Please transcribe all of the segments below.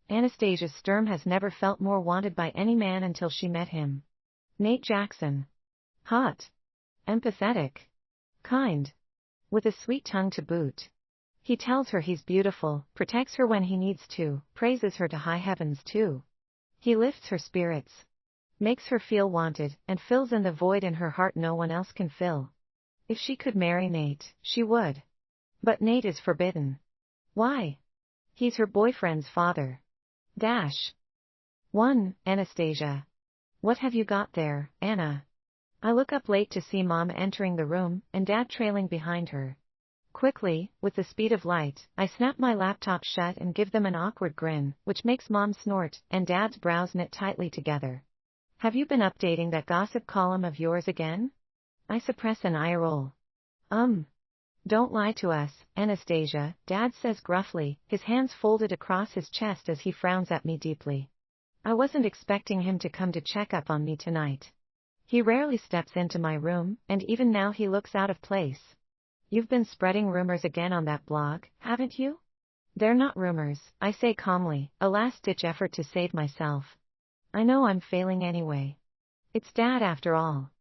Anastasia's sperm has never felt more wanted by any man until she met him. Nate Jackson. Hot. Empathetic. Kind. With a sweet tongue to boot. He tells her he's beautiful, protects her when he needs to, praises her to high heavens too. He lifts her spirits. Makes her feel wanted, and fills in the void in her heart no one else can fill. If she could marry Nate, she would. But Nate is forbidden. Why? He's her boyfriend's father. 1. Anastasia. What have you got there, Anna? I look up late to see Mom entering the room, and Dad trailing behind her. Quickly, with the speed of light, I snap my laptop shut and give them an awkward grin, which makes Mom snort, and Dad's brows knit tightly together. Have you been updating that gossip column of yours again? I suppress an eye roll. Don't lie to us, Anastasia, Dad says gruffly, his hands folded across his chest as he frowns at me deeply. I wasn't expecting him to come to check up on me tonight. He rarely steps into my room, and even now he looks out of place. You've been spreading rumors again on that blog, haven't you? They're not rumors, I say calmly, a last-ditch effort to save myself. I know I'm failing anyway. It's Dad after all.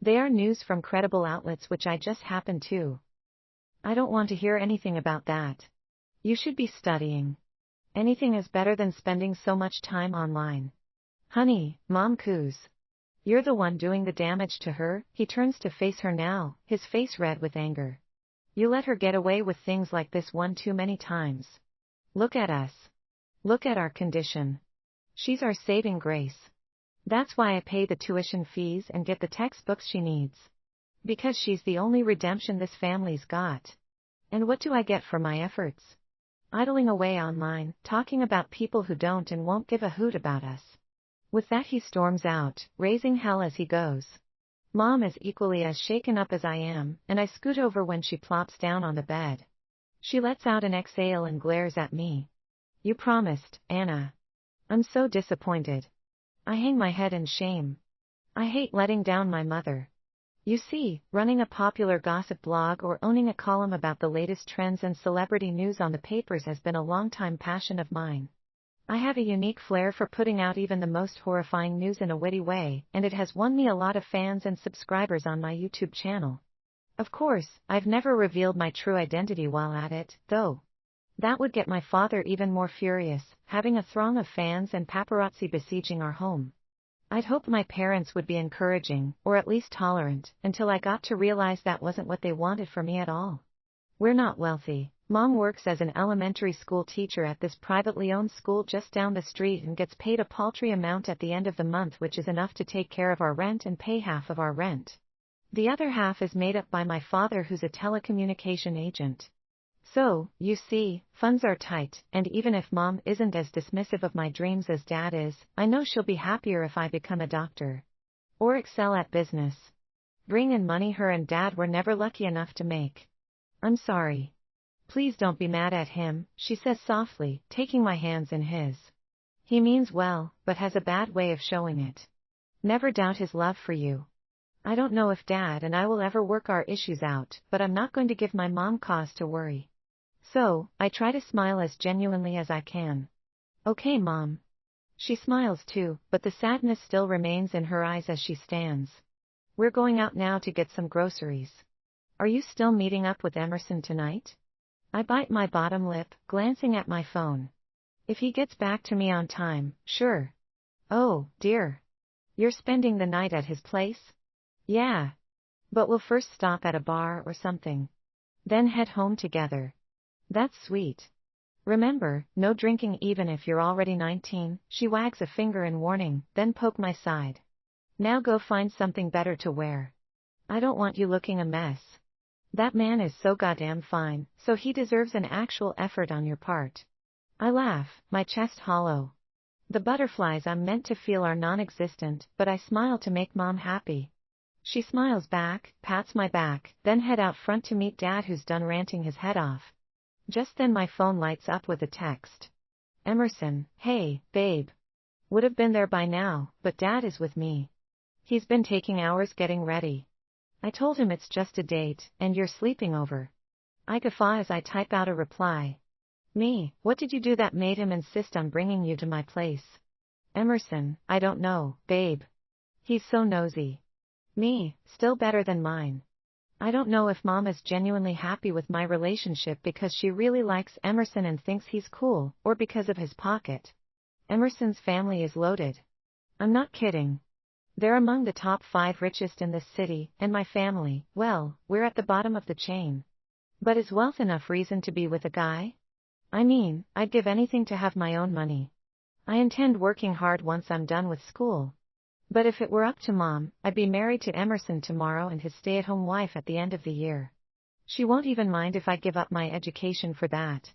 They are news from credible outlets which I just happen to. I don't want to hear anything about that. You should be studying. Anything is better than spending so much time online. Honey, Mom coos. You're the one doing the damage to her. He turns to face her now, his face red with anger. You let her get away with things like this one too many times. Look at us. Look at our condition. She's our saving grace. That's why I pay the tuition fees and get the textbooks she needs. Because she's the only redemption this family's got. And what do I get for my efforts? Idling away online, talking about people who don't and won't give a hoot about us. With that he storms out, raising hell as he goes. Mom is equally as shaken up as I am, and I scoot over when she plops down on the bed. She lets out an exhale and glares at me. You promised, Anna. I'm so disappointed. I hang my head in shame. I hate letting down my mother. You see, running a popular gossip blog or owning a column about the latest trends and celebrity news on the papers has been a long-time passion of mine. I have a unique flair for putting out even the most horrifying news in a witty way, and it has won me a lot of fans and subscribers on my YouTube channel. Of course, I've never revealed my true identity while at it, though. That would get my father even more furious, having a throng of fans and paparazzi besieging our home. I'd hoped my parents would be encouraging, or at least tolerant, until I got to realize that wasn't what they wanted for me at all. We're not wealthy. Mom works as an elementary school teacher at this privately owned school just down the street and gets paid a paltry amount at the end of the month, which is enough to take care of our rent and pay half of our rent. The other half is made up by my father, who's a telecommunication agent. So, you see, funds are tight, and even if Mom isn't as dismissive of my dreams as Dad is, I know she'll be happier if I become a doctor. Or excel at business. Bring in money her and Dad were never lucky enough to make. I'm sorry. Please don't be mad at him, she says softly, taking my hands in his. He means well, but has a bad way of showing it. Never doubt his love for you. I don't know if Dad and I will ever work our issues out, but I'm not going to give my mom cause to worry. So, I try to smile as genuinely as I can. Okay, Mom. She smiles too, but the sadness still remains in her eyes as she stands. We're going out now to get some groceries. Are you still meeting up with Emerson tonight? I bite my bottom lip, glancing at my phone. If he gets back to me on time, sure. Oh, dear. You're spending the night at his place? Yeah. But we'll first stop at a bar or something. Then head home together. That's sweet. Remember, no drinking even if you're already 19, she wags a finger in warning, then poke my side. Now go find something better to wear. I don't want you looking a mess. That man is so goddamn fine, so he deserves an actual effort on your part. I laugh, my chest hollow. The butterflies I'm meant to feel are non-existent, but I smile to make Mom happy. She smiles back, pats my back, then head out front to meet Dad, who's done ranting his head off. Just then my phone lights up with a text. Emerson, hey, babe. Would have been there by now, but Dad is with me. He's been taking hours getting ready. I told him it's just a date, and you're sleeping over. I guffaw as I type out a reply. Me, what did you do that made him insist on bringing you to my place? Emerson, I don't know, babe. He's so nosy. Me, still better than mine. I don't know if Mom is genuinely happy with my relationship because she really likes Emerson and thinks he's cool, or because of his pocket. Emerson's family is loaded. I'm not kidding. They're among the top 5 richest in this city, and my family, well, we're at the bottom of the chain. But is wealth enough reason to be with a guy? I mean, I'd give anything to have my own money. I intend working hard once I'm done with school. But if it were up to Mom, I'd be married to Emerson tomorrow and his stay-at-home wife at the end of the year. She won't even mind if I give up my education for that.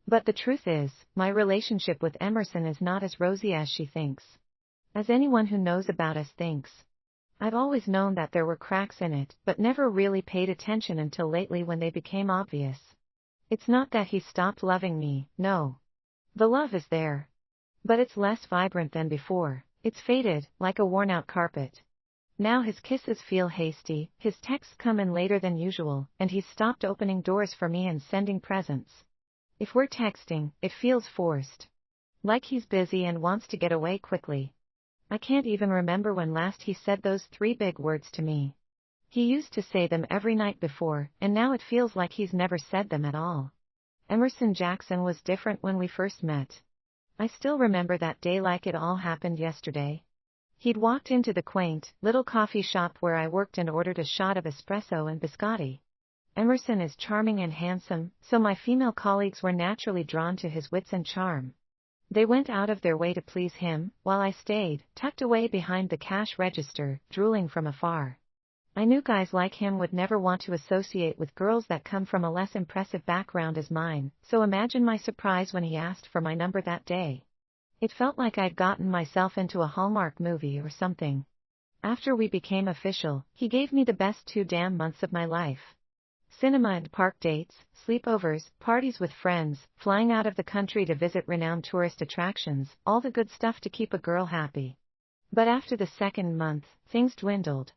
But the truth is, my relationship with Emerson is not as rosy as she thinks. As anyone who knows about us thinks. I've always known that there were cracks in it, but never really paid attention until lately when they became obvious. It's not that he stopped loving me, no. The love is there. But it's less vibrant than before. It's faded, like a worn-out carpet. Now his kisses feel hasty, his texts come in later than usual, and he's stopped opening doors for me and sending presents. If we're texting, it feels forced. Like he's busy and wants to get away quickly. I can't even remember when last he said those 3 big words to me. He used to say them every night before, and now it feels like he's never said them at all. Emerson Jackson was different when we first met. I still remember that day like it all happened yesterday. He'd walked into the quaint, little coffee shop where I worked and ordered a shot of espresso and biscotti. Emerson is charming and handsome, so my female colleagues were naturally drawn to his wits and charm. They went out of their way to please him, while I stayed, tucked away behind the cash register, drooling from afar. I knew guys like him would never want to associate with girls that come from a less impressive background as mine, so imagine my surprise when he asked for my number that day. It felt like I'd gotten myself into a Hallmark movie or something. After we became official, he gave me the best 2 damn months of my life. Cinema and park dates, sleepovers, parties with friends, flying out of the country to visit renowned tourist attractions, all the good stuff to keep a girl happy. But after the 2nd month, things dwindled.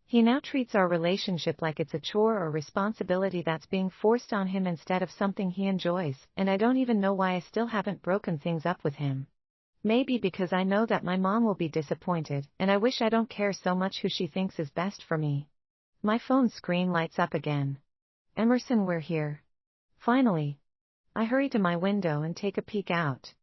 He now treats our relationship like it's a chore or responsibility that's being forced on him instead of something he enjoys, and I don't even know why I still haven't broken things up with him. Maybe because I know that my mom will be disappointed, and I wish I don't care so much who she thinks is best for me. My phone screen lights up again. Emerson, we're here. Finally. I hurry to my window and take a peek out.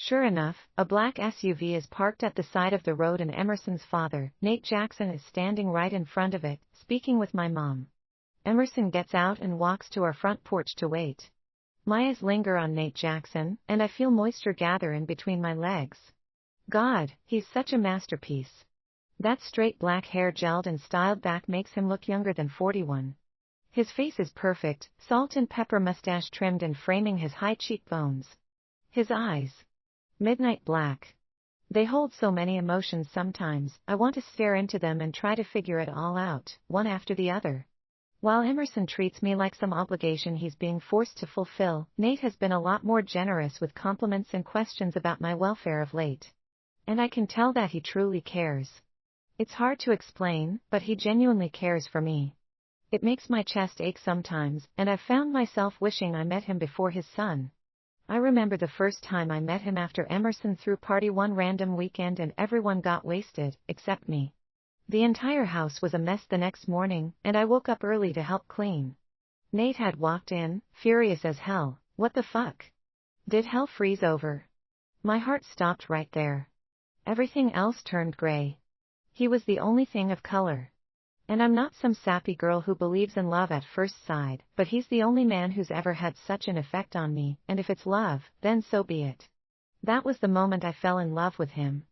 Sure enough, a black SUV is parked at the side of the road and Emerson's father, Nate Jackson, is standing right in front of it, speaking with my mom. Emerson gets out and walks to our front porch to wait. My eyes linger on Nate Jackson, and I feel moisture gather in between my legs. God, he's such a masterpiece. That straight black hair gelled and styled back makes him look younger than 41. His face is perfect, salt and pepper mustache trimmed and framing his high cheekbones. His eyes. Midnight black. They hold so many emotions sometimes, I want to stare into them and try to figure it all out, one after the other. While Emerson treats me like some obligation he's being forced to fulfill, Nate has been a lot more generous with compliments and questions about my welfare of late. And I can tell that he truly cares. It's hard to explain, but he genuinely cares for me. It makes my chest ache sometimes, and I've found myself wishing I met him before his son. I remember the first time I met him after Emerson threw party one random weekend and everyone got wasted, except me. The entire house was a mess the next morning, and I woke up early to help clean. Nate had walked in, furious as hell. What the fuck? Did hell freeze over? My heart stopped right there. Everything else turned gray. He was the only thing of color. And I'm not some sappy girl who believes in love at first sight, but he's the only man who's ever had such an effect on me, and if it's love, then so be it. That was the moment I fell in love with him.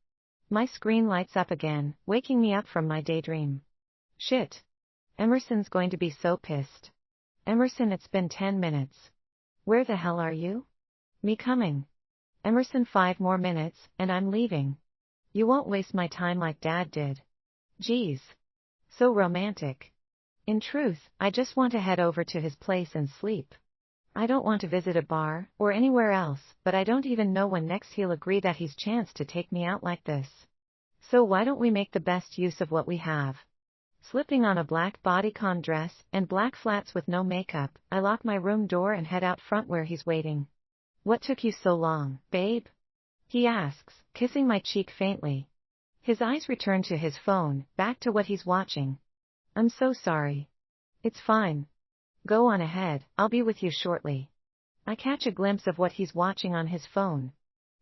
My screen lights up again, waking me up from my daydream. Shit. Emerson's going to be so pissed. Emerson, it's been 10 minutes. Where the hell are you? Me coming. Emerson, 5 more minutes, and I'm leaving. You won't waste my time like Dad did. Geez. So romantic. In truth, I just want to head over to his place and sleep. I don't want to visit a bar, or anywhere else, but I don't even know when next he'll agree that he's chanced to take me out like this. So why don't we make the best use of what we have? Slipping on a black bodycon dress, and black flats with no makeup, I lock my room door and head out front where he's waiting. What took you so long, babe? He asks, kissing my cheek faintly. His eyes return to his phone, back to what he's watching. I'm so sorry. It's fine. Go on ahead, I'll be with you shortly. I catch a glimpse of what he's watching on his phone.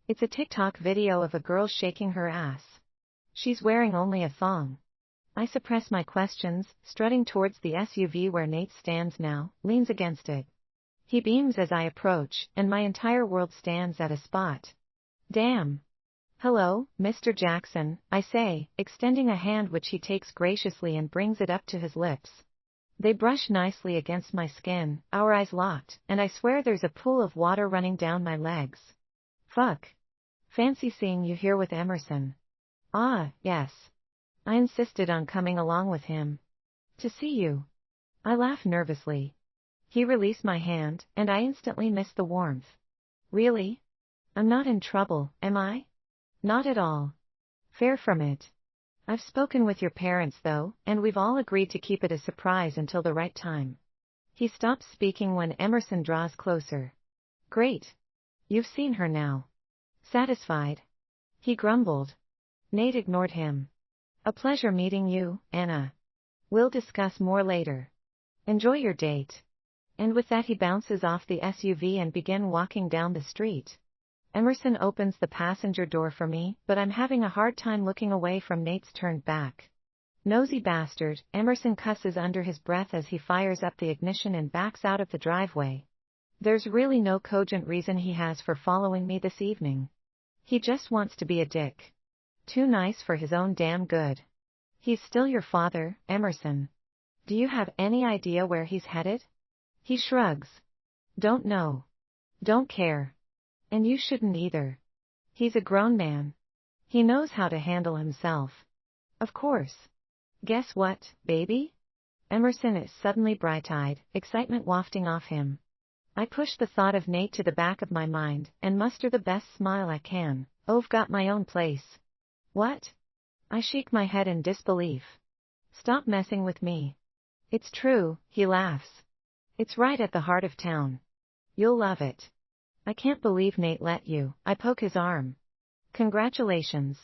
It's a TikTok video of a girl shaking her ass. She's wearing only a thong. I suppress my questions, strutting towards the SUV where Nate stands now, leans against it. He beams as I approach, and my entire world stands at a spot. Damn. Hello, Mr. Jackson, I say, extending a hand which he takes graciously and brings it up to his lips. They brush nicely against my skin, our eyes locked, and I swear there's a pool of water running down my legs. Fuck. Fancy seeing you here with Emerson. Ah, yes. I insisted on coming along with him. To see you. I laugh nervously. He released my hand, and I instantly miss the warmth. Really? I'm not in trouble, am I? Not at all. Far from it. I've spoken with your parents though, and we've all agreed to keep it a surprise until the right time. He stops speaking when Emerson draws closer. Great. You've seen her now. Satisfied? He grumbled. Nate ignored him. A pleasure meeting you, Anna. We'll discuss more later. Enjoy your date. And with that he bounces off the SUV and begins walking down the street. Emerson opens the passenger door for me, but I'm having a hard time looking away from Nate's turned back. Nosy bastard, Emerson cusses under his breath as he fires up the ignition and backs out of the driveway. There's really no cogent reason he has for following me this evening. He just wants to be a dick. Too nice for his own damn good. He's still your father, Emerson. Do you have any idea where he's headed? He shrugs. Don't know. Don't care. And you shouldn't either. He's a grown man. He knows how to handle himself. Of course. Guess what, baby? Emerson is suddenly bright-eyed, excitement wafting off him. I push the thought of Nate to the back of my mind, and muster the best smile I can. I've got my own place. What? I shake my head in disbelief. Stop messing with me. It's true, he laughs. It's right at the heart of town. You'll love it. I can't believe Nate let you. I poke his arm. Congratulations.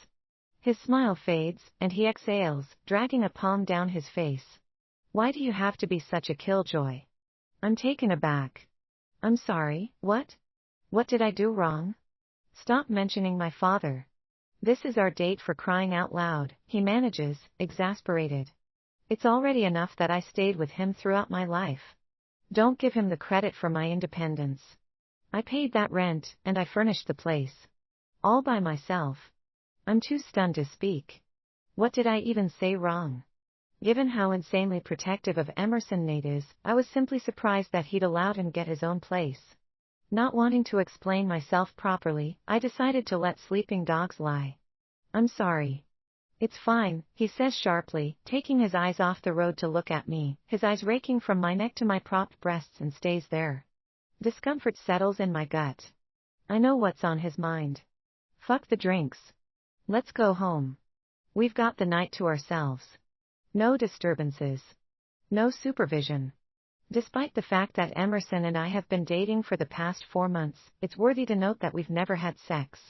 His smile fades, and he exhales, dragging a palm down his face. Why do you have to be such a killjoy? I'm taken aback. I'm sorry, what? What did I do wrong? Stop mentioning my father. This is our date for crying out loud, he manages, exasperated. It's already enough that I stayed with him throughout my life. Don't give him the credit for my independence. I paid that rent, and I furnished the place. All by myself. I'm too stunned to speak. What did I even say wrong? Given how insanely protective of Emerson Nate is, I was simply surprised that he'd allowed him get his own place. Not wanting to explain myself properly, I decided to let sleeping dogs lie. I'm sorry. It's fine, he says sharply, taking his eyes off the road to look at me, his eyes raking from my neck to my propped breasts and stays there. Discomfort settles in my gut. I know what's on his mind. Fuck the drinks. Let's go home. We've got the night to ourselves. No disturbances. No supervision. Despite the fact that Emerson and I have been dating for the past 4 months, it's worthy to note that we've never had sex.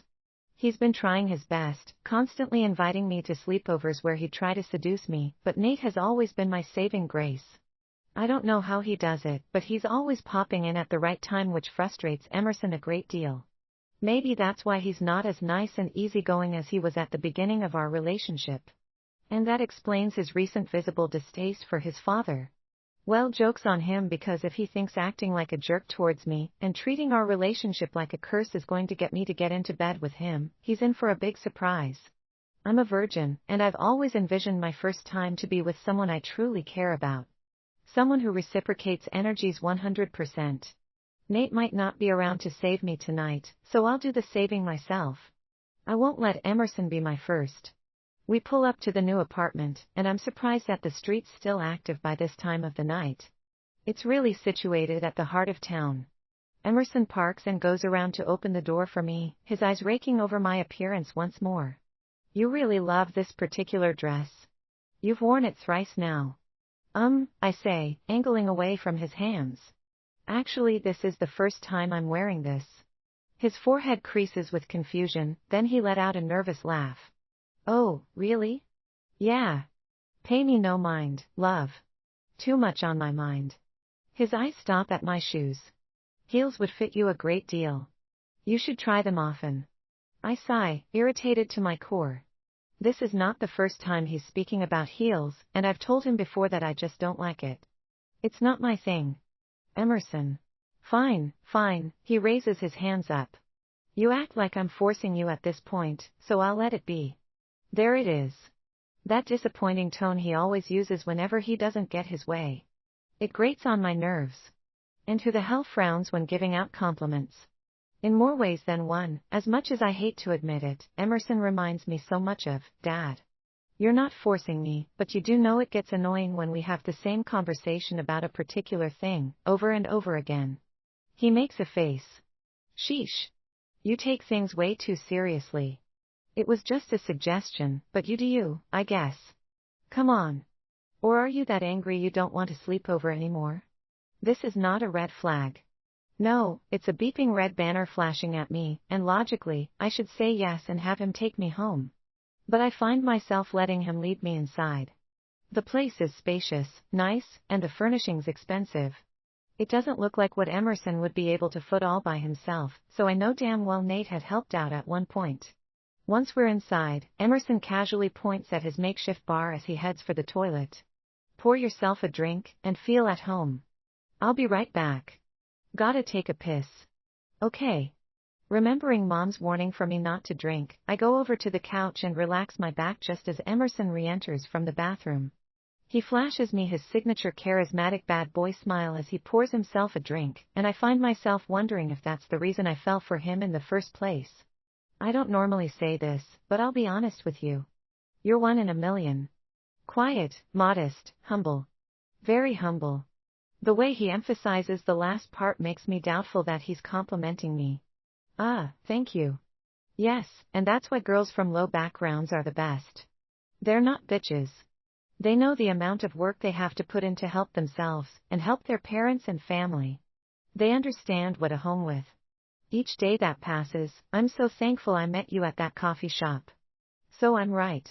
He's been trying his best, constantly inviting me to sleepovers where he'd try to seduce me, but Nate has always been my saving grace. I don't know how he does it, but he's always popping in at the right time, which frustrates Emerson a great deal. Maybe that's why he's not as nice and easygoing as he was at the beginning of our relationship. And that explains his recent visible distaste for his father. Well, joke's on him, because if he thinks acting like a jerk towards me and treating our relationship like a curse is going to get me to get into bed with him, he's in for a big surprise. I'm a virgin, and I've always envisioned my first time to be with someone I truly care about. Someone who reciprocates energies 100%. Nate might not be around to save me tonight, so I'll do the saving myself. I won't let Emerson be my first. We pull up to the new apartment, and I'm surprised that the street's still active by this time of the night. It's really situated at the heart of town. Emerson parks and goes around to open the door for me, his eyes raking over my appearance once more. You really love this particular dress. You've worn it thrice now. I say, angling away from his hands. Actually, this is the first time I'm wearing this. His forehead creases with confusion, then he let out a nervous laugh. Oh, really? Yeah. Pay me no mind, love. Too much on my mind. His eyes stop at my shoes. Heels would fit you a great deal. You should try them often. I sigh, irritated to my core. This is not the first time he's speaking about heels, and I've told him before that I just don't like it. It's not my thing. Emerson. Fine, fine, he raises his hands up. You act like I'm forcing you at this point, so I'll let it be. There it is. That disappointing tone he always uses whenever he doesn't get his way. It grates on my nerves. And who the hell frowns when giving out compliments? In more ways than one, as much as I hate to admit it, Emerson reminds me so much of Dad. You're not forcing me, but you do know it gets annoying when we have the same conversation about a particular thing, over and over again. He makes a face. Sheesh. You take things way too seriously. It was just a suggestion, but you do you, I guess. Come on. Or are you that angry you don't want to sleep over anymore? This is not a red flag. No, it's a beeping red banner flashing at me, and logically, I should say yes and have him take me home. But I find myself letting him lead me inside. The place is spacious, nice, and the furnishings expensive. It doesn't look like what Emerson would be able to foot all by himself, so I know damn well Nate had helped out at one point. Once we're inside, Emerson casually points at his makeshift bar as he heads for the toilet. Pour yourself a drink, and feel at home. I'll be right back. Gotta take a piss. Okay. Remembering Mom's warning for me not to drink, I go over to the couch and relax my back just as Emerson re-enters from the bathroom. He flashes me his signature charismatic bad boy smile as he pours himself a drink, and I find myself wondering if that's the reason I fell for him in the first place. I don't normally say this, but I'll be honest with you. You're one in a million. Quiet, modest, humble. Very humble. The way he emphasizes the last part makes me doubtful that he's complimenting me. Ah, thank you. Yes, and that's why girls from low backgrounds are the best. They're not bitches. They know the amount of work they have to put in to help themselves, and help their parents and family. They understand what a home with. Each day that passes, I'm so thankful I met you at that coffee shop. So I'm right.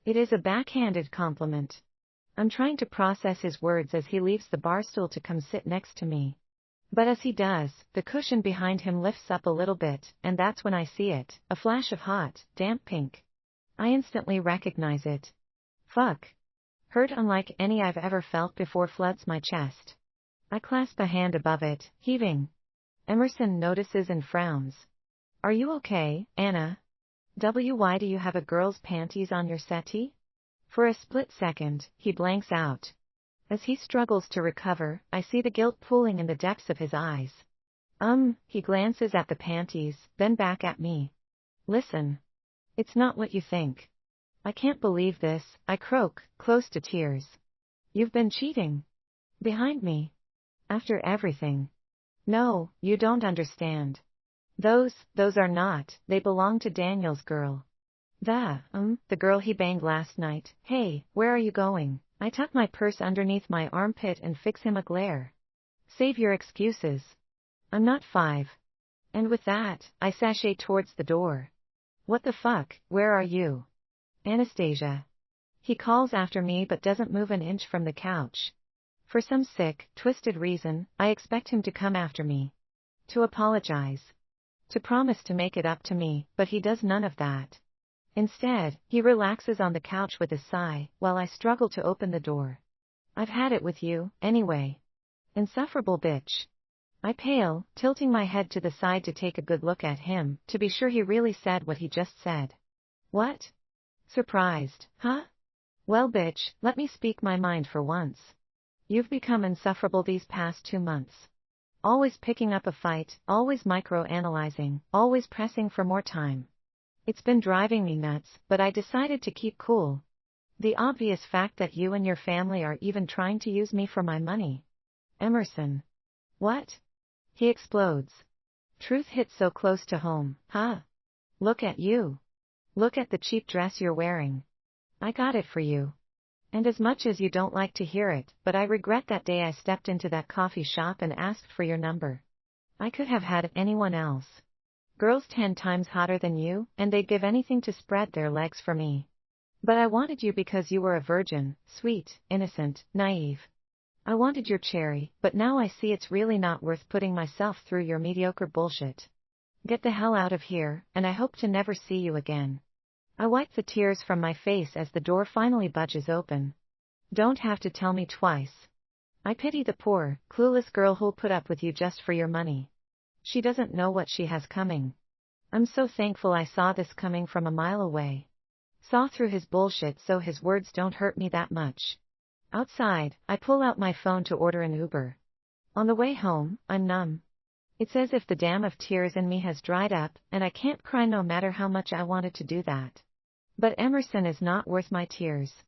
It is a backhanded compliment. I'm trying to process his words as he leaves the bar stool to come sit next to me. But as he does, the cushion behind him lifts up a little bit, and that's when I see it, a flash of hot, damp pink. I instantly recognize it. Fuck. Hurt unlike any I've ever felt before floods my chest. I clasp a hand above it, heaving. Emerson notices and frowns. Are you okay, Anna? Why do you have a girl's panties on your settee? For a split second, he blanks out. As he struggles to recover, I see the guilt pooling in the depths of his eyes. He glances at the panties, then back at me. Listen. It's not what you think. I can't believe this, I croak, close to tears. You've been cheating. Behind me. After everything. No, you don't understand. Those are not, they belong to Daniel's girl. The girl he banged last night. Hey, where are you going? I tuck my purse underneath my armpit and fix him a glare. Save your excuses. I'm not 5. And with that, I sashay towards the door. What the fuck, where are you? Anastasia. He calls after me but doesn't move an inch from the couch. For some sick, twisted reason, I expect him to come after me. To apologize. To promise to make it up to me, but he does none of that. Instead, he relaxes on the couch with a sigh, while I struggle to open the door. I've had it with you, anyway. Insufferable bitch. I pale, tilting my head to the side to take a good look at him, to be sure he really said what he just said. What? Surprised, huh? Well bitch, let me speak my mind for once. You've become insufferable these past 2 months. Always picking up a fight, always micro-analyzing, always pressing for more time. It's been driving me nuts, but I decided to keep cool. The obvious fact that you and your family are even trying to use me for my money. Emerson. What? He explodes. Truth hits so close to home, huh? Look at you. Look at the cheap dress you're wearing. I got it for you. And as much as you don't like to hear it, but I regret that day I stepped into that coffee shop and asked for your number. I could have had anyone else. Girls 10 times hotter than you, and they'd give anything to spread their legs for me. But I wanted you because you were a virgin, sweet, innocent, naive. I wanted your cherry, but now I see it's really not worth putting myself through your mediocre bullshit. Get the hell out of here, and I hope to never see you again. I wipe the tears from my face as the door finally budges open. Don't have to tell me twice. I pity the poor, clueless girl who'll put up with you just for your money. She doesn't know what she has coming. I'm so thankful I saw this coming from a mile away. Saw through his bullshit so his words don't hurt me that much. Outside, I pull out my phone to order an Uber. On the way home, I'm numb. It's as if the dam of tears in me has dried up, and I can't cry no matter how much I wanted to do that. But Emerson is not worth my tears.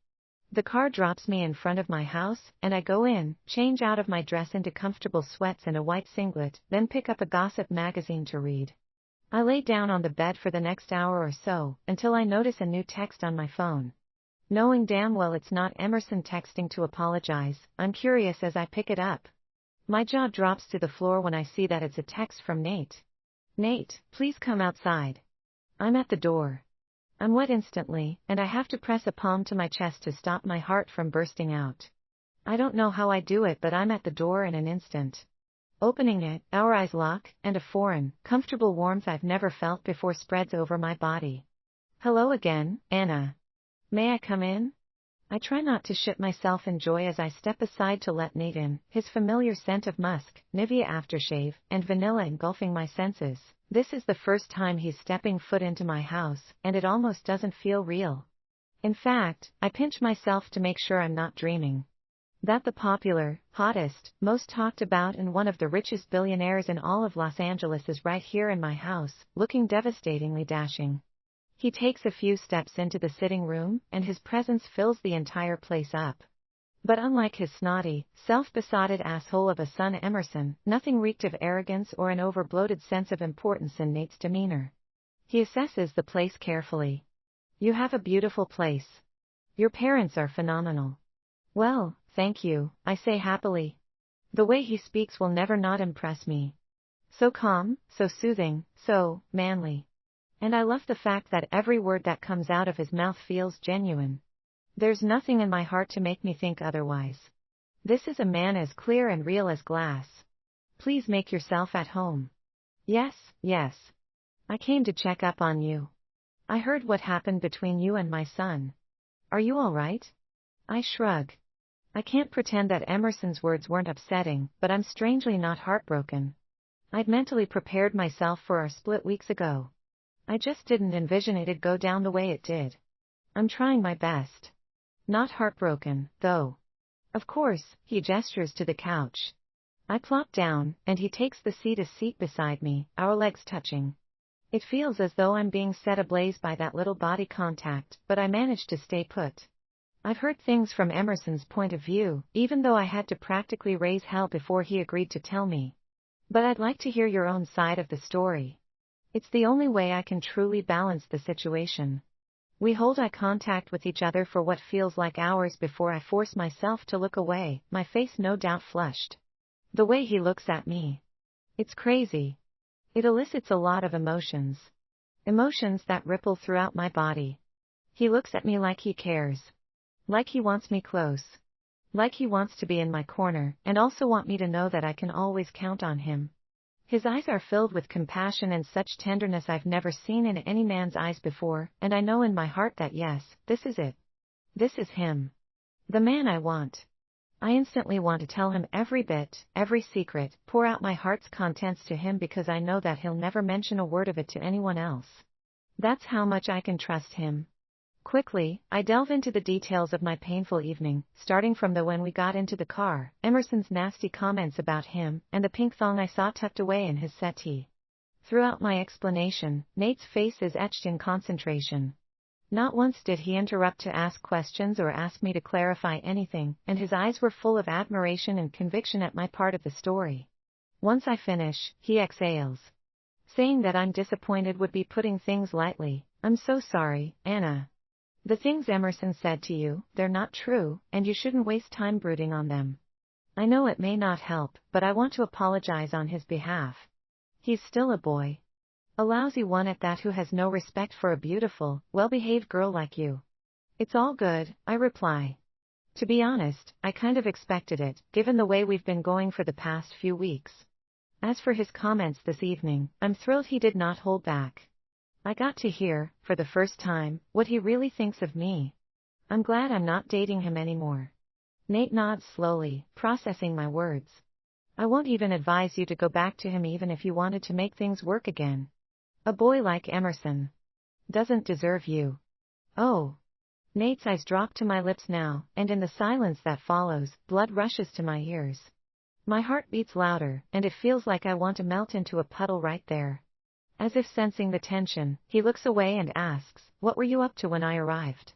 The car drops me in front of my house, and I go in, change out of my dress into comfortable sweats and a white singlet, then pick up a gossip magazine to read. I lay down on the bed for the next hour or so, until I notice a new text on my phone. Knowing damn well it's not Emerson texting to apologize, I'm curious as I pick it up. My jaw drops to the floor when I see that it's a text from Nate. Nate, please come outside. I'm at the door. I'm wet instantly, and I have to press a palm to my chest to stop my heart from bursting out. I don't know how I do it, but I'm at the door in an instant. Opening it, our eyes lock, and a foreign, comfortable warmth I've never felt before spreads over my body. Hello again, Anna. May I come in? I try not to shit myself in joy as I step aside to let Nate in, his familiar scent of musk, Nivea aftershave, and vanilla engulfing my senses. This is the first time he's stepping foot into my house, and it almost doesn't feel real. In fact, I pinch myself to make sure I'm not dreaming. That the popular, hottest, most talked about and one of the richest billionaires in all of Los Angeles is right here in my house, looking devastatingly dashing. He takes a few steps into the sitting room, and his presence fills the entire place up. But unlike his snotty, self-besotted asshole of a son Emerson, nothing reeked of arrogance or an over-bloated sense of importance in Nate's demeanor. He assesses the place carefully. You have a beautiful place. Your parents are phenomenal. Well, thank you, I say happily. The way he speaks will never not impress me. So calm, so soothing, so manly. And I love the fact that every word that comes out of his mouth feels genuine. There's nothing in my heart to make me think otherwise. This is a man as clear and real as glass. Please make yourself at home. Yes, yes. I came to check up on you. I heard what happened between you and my son. Are you all right? I shrug. I can't pretend that Emerson's words weren't upsetting, but I'm strangely not heartbroken. I'd mentally prepared myself for our split weeks ago. I just didn't envision it'd go down the way it did. I'm trying my best. Not heartbroken, though. Of course, he gestures to the couch. I plop down, and he takes the seat beside me, our legs touching. It feels as though I'm being set ablaze by that little body contact, but I manage to stay put. I've heard things from Emerson's point of view, even though I had to practically raise hell before he agreed to tell me. But I'd like to hear your own side of the story. It's the only way I can truly balance the situation. We hold eye contact with each other for what feels like hours before I force myself to look away, my face no doubt flushed. The way he looks at me. It's crazy. It elicits a lot of emotions. Emotions that ripple throughout my body. He looks at me like he cares. Like he wants me close. Like he wants to be in my corner, and also want me to know that I can always count on him. His eyes are filled with compassion and such tenderness I've never seen in any man's eyes before, and I know in my heart that yes, this is it. This is him. The man I want. I instantly want to tell him every bit, every secret, pour out my heart's contents to him because I know that he'll never mention a word of it to anyone else. That's how much I can trust him. Quickly, I delve into the details of my painful evening, starting from when we got into the car, Emerson's nasty comments about him, and the pink thong I saw tucked away in his settee. Throughout my explanation, Nate's face is etched in concentration. Not once did he interrupt to ask questions or ask me to clarify anything, and his eyes were full of admiration and conviction at my part of the story. Once I finish, he exhales. Saying that I'm disappointed would be putting things lightly. I'm so sorry, Anna. The things Emerson said to you, they're not true, and you shouldn't waste time brooding on them. I know it may not help, but I want to apologize on his behalf. He's still a boy. A lousy one at that who has no respect for a beautiful, well-behaved girl like you. It's all good, I reply. To be honest, I kind of expected it, given the way we've been going for the past few weeks. As for his comments this evening, I'm thrilled he did not hold back. I got to hear, for the first time, what he really thinks of me. I'm glad I'm not dating him anymore. Nate nods slowly, processing my words. I won't even advise you to go back to him even if you wanted to make things work again. A boy like Emerson doesn't deserve you. Oh. Nate's eyes drop to my lips now, and in the silence that follows, blood rushes to my ears. My heart beats louder, and it feels like I want to melt into a puddle right there. As if sensing the tension, he looks away and asks, "What were you up to when I arrived?"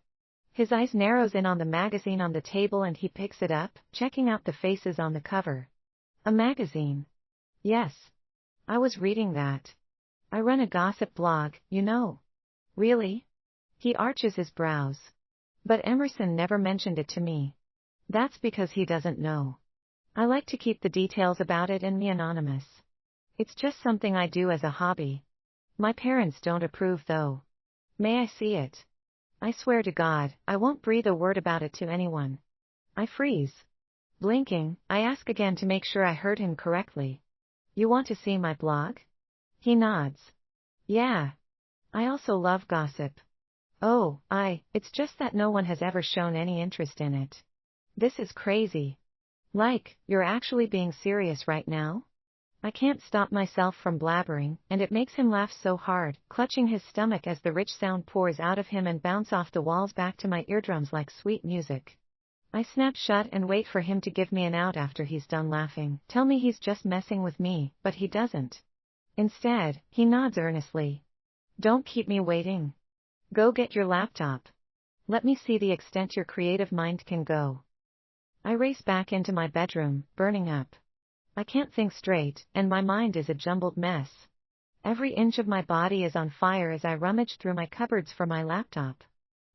His eyes narrows in on the magazine on the table and he picks it up, checking out the faces on the cover. A magazine? Yes. I was reading that. I run a gossip blog, you know. Really? He arches his brows. But Emerson never mentioned it to me. That's because he doesn't know. I like to keep the details about it and me anonymous. It's just something I do as a hobby. My parents don't approve though. May I see it? I swear to God, I won't breathe a word about it to anyone. I freeze. Blinking, I ask again to make sure I heard him correctly. You want to see my blog? He nods. Yeah. I also love gossip. Oh, it's just that no one has ever shown any interest in it. This is crazy. Like, you're actually being serious right now? I can't stop myself from blabbering, and it makes him laugh so hard, clutching his stomach as the rich sound pours out of him and bounce off the walls back to my eardrums like sweet music. I snap shut and wait for him to give me an out after he's done laughing, tell me he's just messing with me, but he doesn't. Instead, he nods earnestly. Don't keep me waiting. Go get your laptop. Let me see the extent your creative mind can go. I race back into my bedroom, burning up. I can't think straight, and my mind is a jumbled mess. Every inch of my body is on fire as I rummage through my cupboards for my laptop.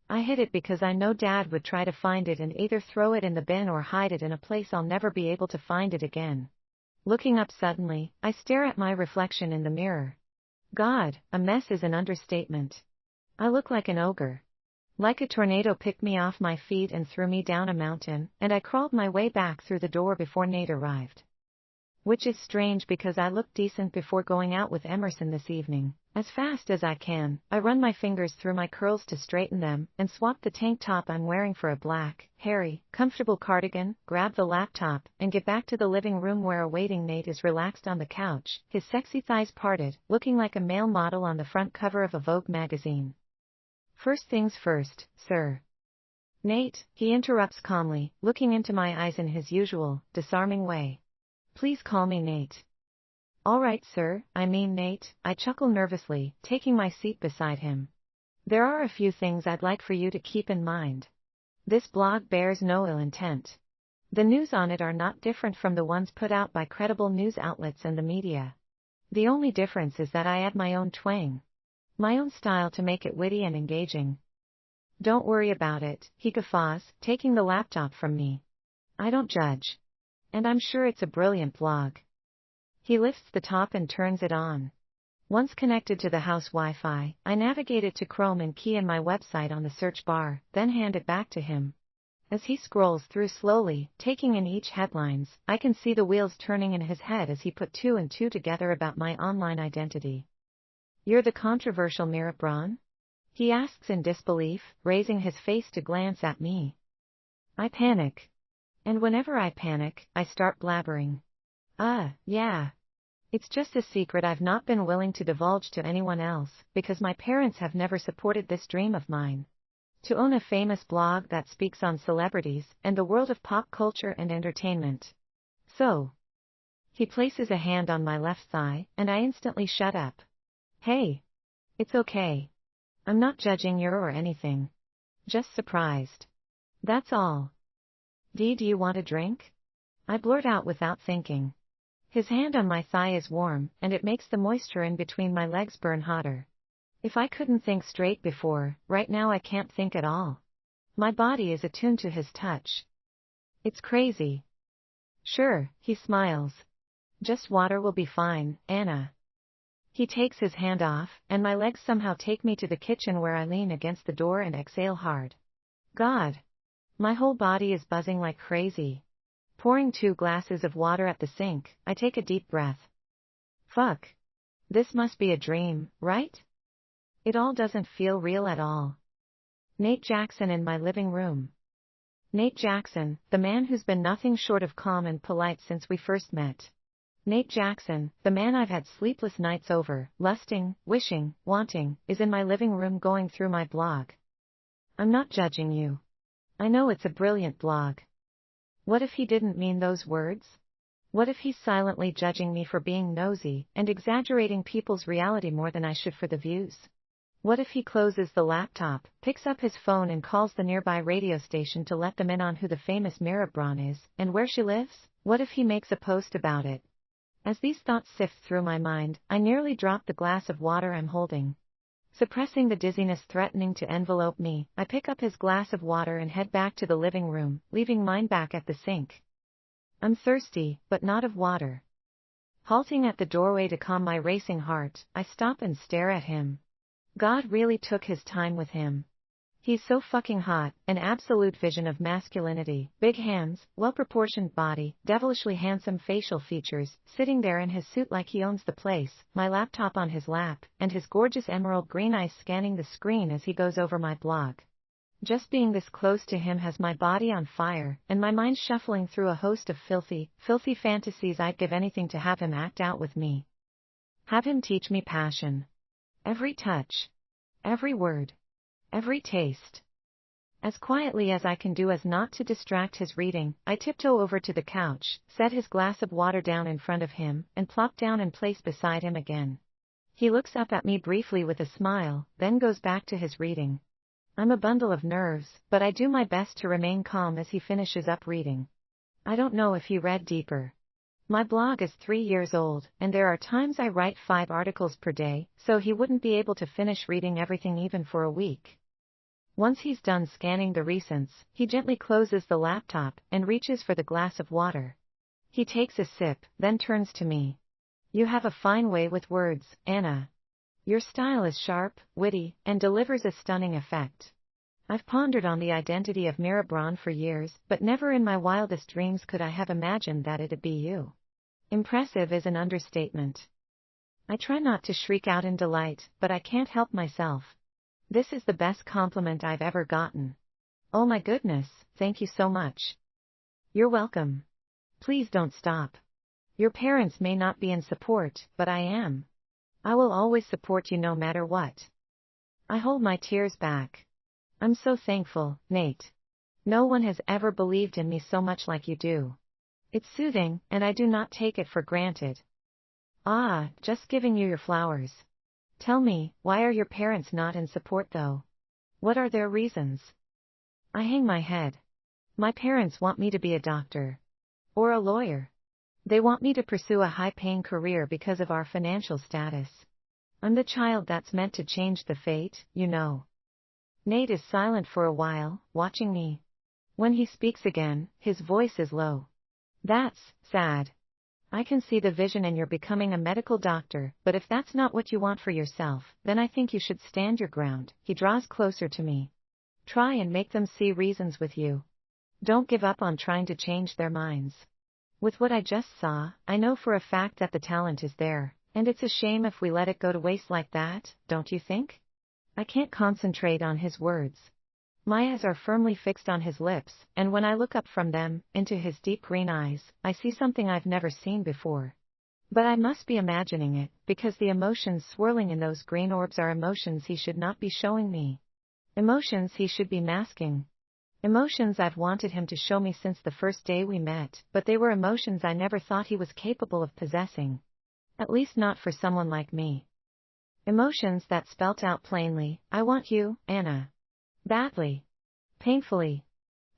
I hid it because I know Dad would try to find it and either throw it in the bin or hide it in a place I'll never be able to find it again. Looking up suddenly, I stare at my reflection in the mirror. God, a mess is an understatement. I look like an ogre. Like a tornado picked me off my feet and threw me down a mountain, and I crawled my way back through the door before Nate arrived. Which is strange because I look decent before going out with Emerson this evening. As fast as I can, I run my fingers through my curls to straighten them, and swap the tank top I'm wearing for a black, hairy, comfortable cardigan, grab the laptop, and get back to the living room where awaiting Nate is relaxed on the couch, his sexy thighs parted, looking like a male model on the front cover of a Vogue magazine. First things first, sir. Nate, he interrupts calmly, looking into my eyes in his usual, disarming way. Please call me Nate. All right, sir, I mean Nate, I chuckle nervously, taking my seat beside him. There are a few things I'd like for you to keep in mind. This blog bears no ill intent. The news on it are not different from the ones put out by credible news outlets and the media. The only difference is that I add my own twang. My own style to make it witty and engaging. Don't worry about it, he guffaws, taking the laptop from me. I don't judge. And I'm sure it's a brilliant blog. He lifts the top and turns it on. Once connected to the house Wi-Fi, I navigate it to Chrome and key in my website on the search bar, then hand it back to him. As he scrolls through slowly, taking in each headlines, I can see the wheels turning in his head as he put two and two together about my online identity. You're the controversial Mira Braun? He asks in disbelief, raising his face to glance at me. I panic. And whenever I panic, I start blabbering. Yeah. It's just a secret I've not been willing to divulge to anyone else, because my parents have never supported this dream of mine. To own a famous blog that speaks on celebrities and the world of pop culture and entertainment. So. He places a hand on my left thigh, and I instantly shut up. Hey. It's okay. I'm not judging you or anything. Just surprised. That's all. Do you want a drink? I blurt out without thinking. His hand on my thigh is warm, and it makes the moisture in between my legs burn hotter. If I couldn't think straight before, right now I can't think at all. My body is attuned to his touch. It's crazy. Sure, he smiles. Just water will be fine, Anna. He takes his hand off, and my legs somehow take me to the kitchen where I lean against the door and exhale hard. God. My whole body is buzzing like crazy. Pouring 2 glasses of water at the sink, I take a deep breath. Fuck. This must be a dream, right? It all doesn't feel real at all. Nate Jackson in my living room. Nate Jackson, the man who's been nothing short of calm and polite since we first met. Nate Jackson, the man I've had sleepless nights over, lusting, wishing, wanting, is in my living room going through my blog. I'm not judging you. I know it's a brilliant blog. What if he didn't mean those words? What if he's silently judging me for being nosy and exaggerating people's reality more than I should for the views? What if he closes the laptop, picks up his phone and calls the nearby radio station to let them in on who the famous Mira Braun is, and where she lives? What if he makes a post about it? As these thoughts sift through my mind, I nearly drop the glass of water I'm holding. Suppressing the dizziness threatening to envelope me, I pick up his glass of water and head back to the living room, leaving mine back at the sink. I'm thirsty, but not of water. Halting at the doorway to calm my racing heart, I stop and stare at him. God really took his time with him. He's so fucking hot, an absolute vision of masculinity, big hands, well-proportioned body, devilishly handsome facial features, sitting there in his suit like he owns the place, my laptop on his lap, and his gorgeous emerald green eyes scanning the screen as he goes over my blog. Just being this close to him has my body on fire, and my mind shuffling through a host of filthy fantasies I'd give anything to have him act out with me. Have him teach me passion. Every touch. Every word. Every taste. As quietly as I can do as not to distract his reading, I tiptoe over to the couch, set his glass of water down in front of him, and plop down and place beside him again. He looks up at me briefly with a smile, then goes back to his reading. I'm a bundle of nerves, but I do my best to remain calm as he finishes up reading. I don't know if he read deeper. My blog is 3 years old, and there are times I write 5 articles per day, so he wouldn't be able to finish reading everything even for a week. Once he's done scanning the recents, he gently closes the laptop and reaches for the glass of water. He takes a sip, then turns to me. You have a fine way with words, Anna. Your style is sharp, witty, and delivers a stunning effect. I've pondered on the identity of Mira Braun for years, but never in my wildest dreams could I have imagined that it'd be you. Impressive is an understatement. I try not to shriek out in delight, but I can't help myself. This is the best compliment I've ever gotten. Oh my goodness, thank you so much. You're welcome. Please don't stop. Your parents may not be in support, but I am. I will always support you no matter what. I hold my tears back. I'm so thankful, Nate. No one has ever believed in me so much like you do. It's soothing, and I do not take it for granted. Ah, just giving you your flowers. Tell me, why are your parents not in support though? What are their reasons? I hang my head. My parents want me to be a doctor. Or a lawyer. They want me to pursue a high-paying career because of our financial status. I'm the child that's meant to change the fate, you know. Nate is silent for a while, watching me. When he speaks again, his voice is low. That's sad. I can see the vision in your becoming a medical doctor, but if that's not what you want for yourself, then I think you should stand your ground. He draws closer to me. Try and make them see reasons with you. Don't give up on trying to change their minds. With what I just saw, I know for a fact that the talent is there, and it's a shame if we let it go to waste like that, don't you think? I can't concentrate on his words. My eyes are firmly fixed on his lips, and when I look up from them, into his deep green eyes, I see something I've never seen before. But I must be imagining it, because the emotions swirling in those green orbs are emotions he should not be showing me. Emotions he should be masking. Emotions I've wanted him to show me since the first day we met, but they were emotions I never thought he was capable of possessing. At least not for someone like me. Emotions that spelt out plainly, I want you, Anna. Badly. Painfully.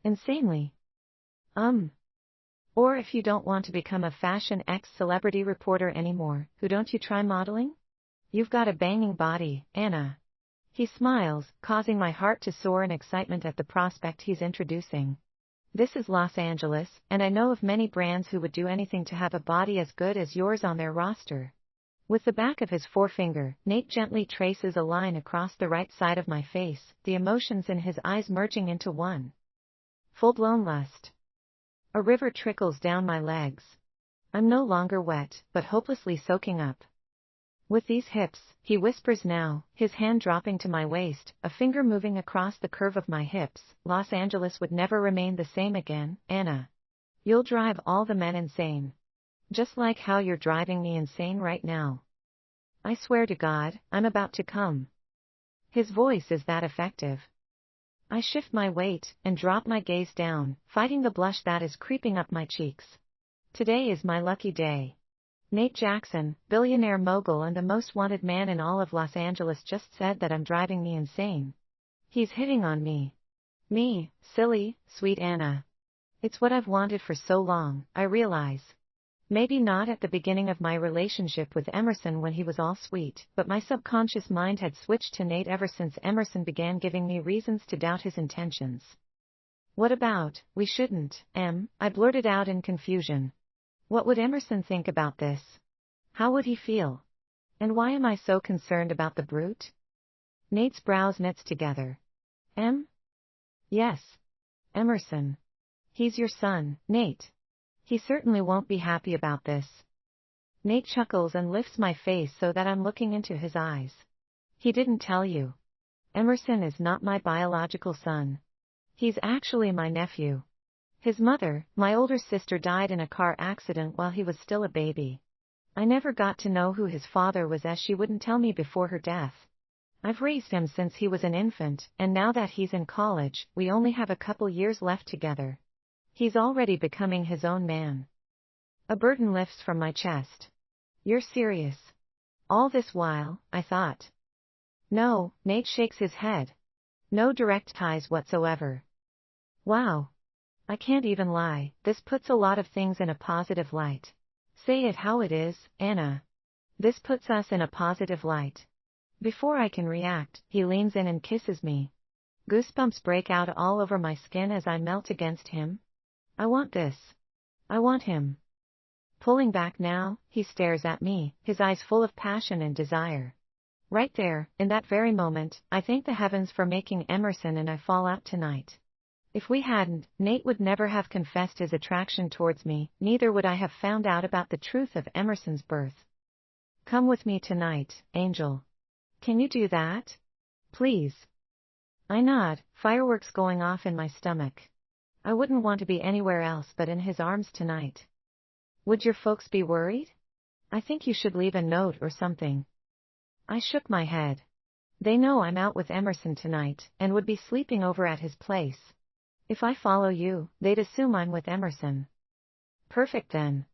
Insanely. Or if you don't want to become a fashion ex-celebrity reporter anymore, who don't you try modeling? You've got a banging body, Anna. He smiles, causing my heart to soar in excitement at the prospect he's introducing. This is Los Angeles, and I know of many brands who would do anything to have a body as good as yours on their roster. With the back of his forefinger, Nate gently traces a line across the right side of my face, the emotions in his eyes merging into one. Full-blown lust. A river trickles down my legs. I'm no longer wet, but hopelessly soaking up. With these hips, he whispers now, his hand dropping to my waist, a finger moving across the curve of my hips. Los Angeles would never remain the same again, Anna. You'll drive all the men insane. Just like how you're driving me insane right now. I swear to God, I'm about to come. His voice is that effective. I shift my weight and drop my gaze down, fighting the blush that is creeping up my cheeks. Today is my lucky day. Nate Jackson, billionaire mogul and the most wanted man in all of Los Angeles, just said that I'm driving me insane. He's hitting on me. Me, silly, sweet Anna. It's what I've wanted for so long, I realize. Maybe not at the beginning of my relationship with Emerson when he was all sweet, but my subconscious mind had switched to Nate ever since Emerson began giving me reasons to doubt his intentions. What about, we shouldn't, I blurted out in confusion. What would Emerson think about this? How would he feel? And why am I so concerned about the brute? Nate's brows knits together. Yes. Emerson. He's your son, Nate. He certainly won't be happy about this. Nate chuckles and lifts my face so that I'm looking into his eyes. He didn't tell you. Emerson is not my biological son. He's actually my nephew. His mother, my older sister, died in a car accident while he was still a baby. I never got to know who his father was, as she wouldn't tell me before her death. I've raised him since he was an infant, and now that he's in college, we only have a couple years left together. He's already becoming his own man. A burden lifts from my chest. You're serious? All this while, I thought. No, Nate shakes his head. No direct ties whatsoever. Wow. I can't even lie, this puts a lot of things in a positive light. Say it how it is, Anna. This puts us in a positive light. Before I can react, he leans in and kisses me. Goosebumps break out all over my skin as I melt against him. I want this. I want him. Pulling back now, he stares at me, his eyes full of passion and desire. Right there, in that very moment, I thank the heavens for making Emerson and I fall out tonight. If we hadn't, Nate would never have confessed his attraction towards me, neither would I have found out about the truth of Emerson's birth. Come with me tonight, Angel. Can you do that? Please. I nod, fireworks going off in my stomach. I wouldn't want to be anywhere else but in his arms tonight. Would your folks be worried? I think you should leave a note or something. I shook my head. They know I'm out with Emerson tonight, and would be sleeping over at his place. If I follow you, they'd assume I'm with Emerson. Perfect then.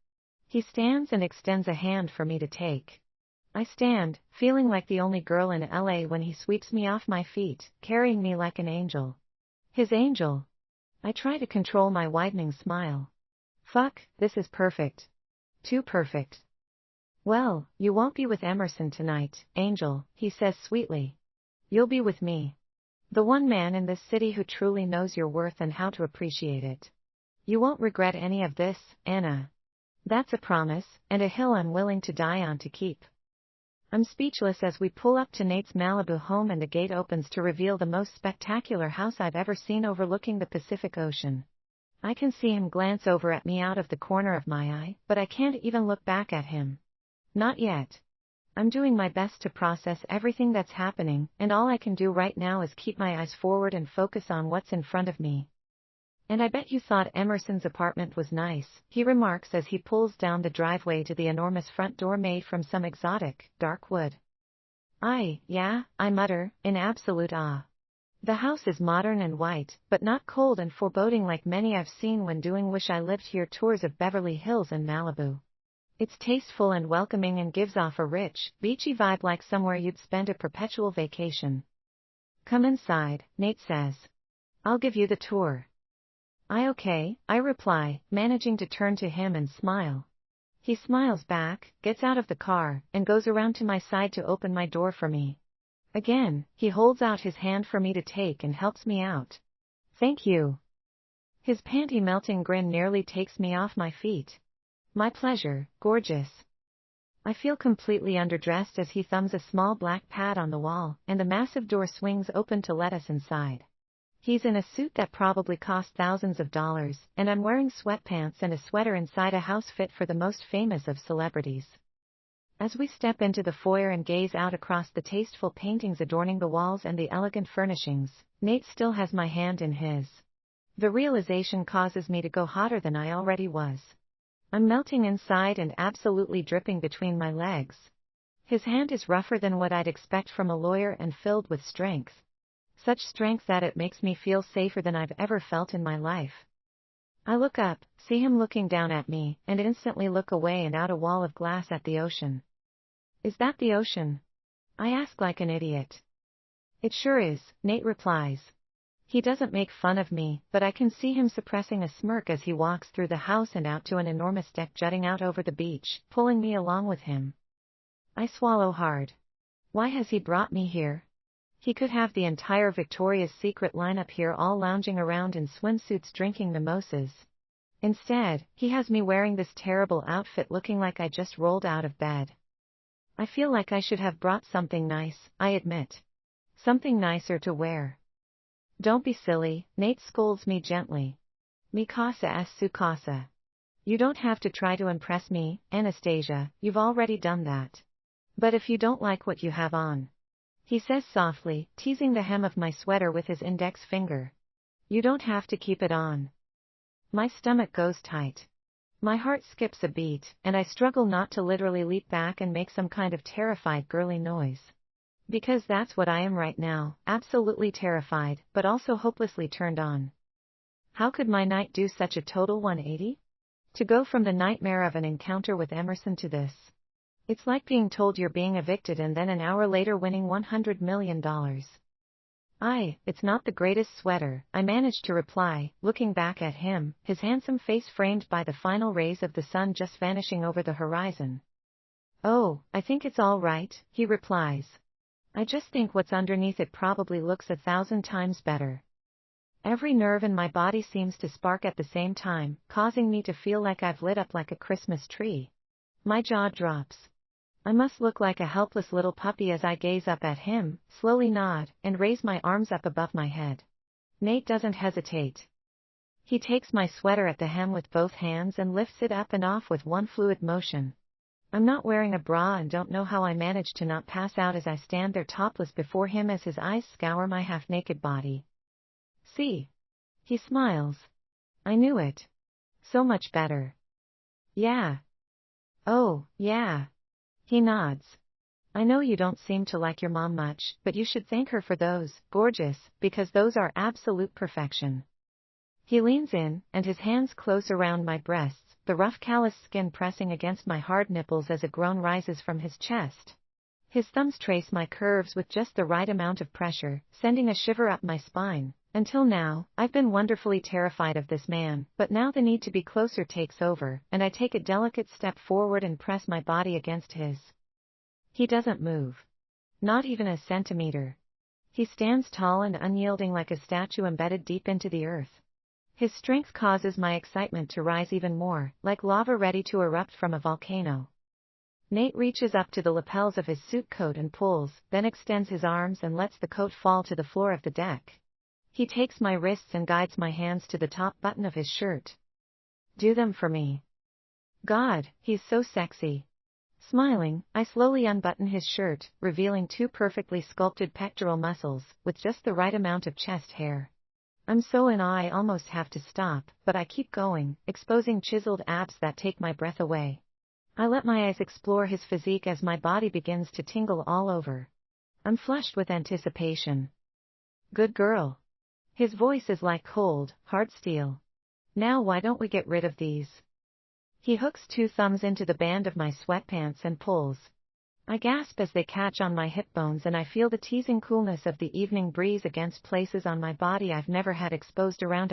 He stands and extends a hand for me to take. I stand, feeling like the only girl in LA when he sweeps me off my feet, carrying me like an angel. His angel. I try to control my widening smile. Fuck, this is perfect. Too perfect. Well, you won't be with Emerson tonight, Angel, he says sweetly. You'll be with me. The one man in this city who truly knows your worth and how to appreciate it. You won't regret any of this, Anna. That's a promise, and a hill I'm willing to die on to keep. I'm speechless as we pull up to Nate's Malibu home and the gate opens to reveal the most spectacular house I've ever seen overlooking the Pacific Ocean. I can see him glance over at me out of the corner of my eye, but I can't even look back at him. Not yet. I'm doing my best to process everything that's happening, and all I can do right now is keep my eyes forward and focus on what's in front of me. And I bet you thought Emerson's apartment was nice, he remarks as he pulls down the driveway to the enormous front door made from some exotic, dark wood. Yeah, I mutter, in absolute awe. The house is modern and white, but not cold and foreboding like many I've seen when doing Wish I Lived Here tours of Beverly Hills and Malibu. It's tasteful and welcoming and gives off a rich, beachy vibe like somewhere you'd spend a perpetual vacation. Come inside, Nate says. I'll give you the tour. Okay, I reply, managing to turn to him and smile. He smiles back, gets out of the car, and goes around to my side to open my door for me. Again, he holds out his hand for me to take and helps me out. Thank you. His panty-melting grin nearly takes me off my feet. My pleasure, gorgeous. I feel completely underdressed as he thumbs a small black pad on the wall, and the massive door swings open to let us inside. He's in a suit that probably cost thousands of dollars, and I'm wearing sweatpants and a sweater inside a house fit for the most famous of celebrities. As we step into the foyer and gaze out across the tasteful paintings adorning the walls and the elegant furnishings, Nate still has my hand in his. The realization causes me to go hotter than I already was. I'm melting inside and absolutely dripping between my legs. His hand is rougher than what I'd expect from a lawyer and filled with strength. Such strength that it makes me feel safer than I've ever felt in my life. I look up, see him looking down at me, and instantly look away and out a wall of glass at the ocean. Is that the ocean? I ask like an idiot. It sure is, Nate replies. He doesn't make fun of me, but I can see him suppressing a smirk as he walks through the house and out to an enormous deck jutting out over the beach, pulling me along with him. I swallow hard. Why has he brought me here? He could have the entire Victoria's Secret lineup here all lounging around in swimsuits drinking mimosas. Instead, he has me wearing this terrible outfit looking like I just rolled out of bed. I feel like I should have brought something nice, I admit. Something nicer to wear. Don't be silly, Nate scolds me gently. Mi casa es su casa. You don't have to try to impress me, Anastasia, you've already done that. But if you don't like what you have on, he says softly, teasing the hem of my sweater with his index finger. You don't have to keep it on. My stomach goes tight. My heart skips a beat, and I struggle not to literally leap back and make some kind of terrified girly noise. Because that's what I am right now, absolutely terrified, but also hopelessly turned on. How could my night do such a total 180? To go from the nightmare of an encounter with Emerson to this. It's like being told you're being evicted and then an hour later winning $100 million. It's not the greatest sweater, I managed to reply, looking back at him, his handsome face framed by the final rays of the sun just vanishing over the horizon. Oh, I think it's all right, he replies. I just think what's underneath it probably looks 1,000 times better. Every nerve in my body seems to spark at the same time, causing me to feel like I've lit up like a Christmas tree. My jaw drops. I must look like a helpless little puppy as I gaze up at him, slowly nod, and raise my arms up above my head. Nate doesn't hesitate. He takes my sweater at the hem with both hands and lifts it up and off with one fluid motion. I'm not wearing a bra and don't know how I managed to not pass out as I stand there topless before him as his eyes scour my half-naked body. See? He smiles. I knew it. So much better. Yeah. Oh, yeah. He nods. I know you don't seem to like your mom much, but you should thank her for those, gorgeous, because those are absolute perfection. He leans in, and his hands close around my breasts, the rough callous skin pressing against my hard nipples as a groan rises from his chest. His thumbs trace my curves with just the right amount of pressure, sending a shiver up my spine. Until now, I've been wonderfully terrified of this man, but now the need to be closer takes over, and I take a delicate step forward and press my body against his. He doesn't move. Not even a centimeter. He stands tall and unyielding like a statue embedded deep into the earth. His strength causes my excitement to rise even more, like lava ready to erupt from a volcano. Nate reaches up to the lapels of his suit coat and pulls, then extends his arms and lets the coat fall to the floor of the deck. He takes my wrists and guides my hands to the top button of his shirt. Do them for me. God, he's so sexy. Smiling, I slowly unbutton his shirt, revealing two perfectly sculpted pectoral muscles, with just the right amount of chest hair. I'm so in awe I almost have to stop, but I keep going, exposing chiseled abs that take my breath away. I let my eyes explore his physique as my body begins to tingle all over. I'm flushed with anticipation. Good girl. His voice is like cold, hard steel. Now why don't we get rid of these? He hooks two thumbs into the band of my sweatpants and pulls. I gasp as they catch on my hip bones and I feel the teasing coolness of the evening breeze against places on my body I've never had exposed around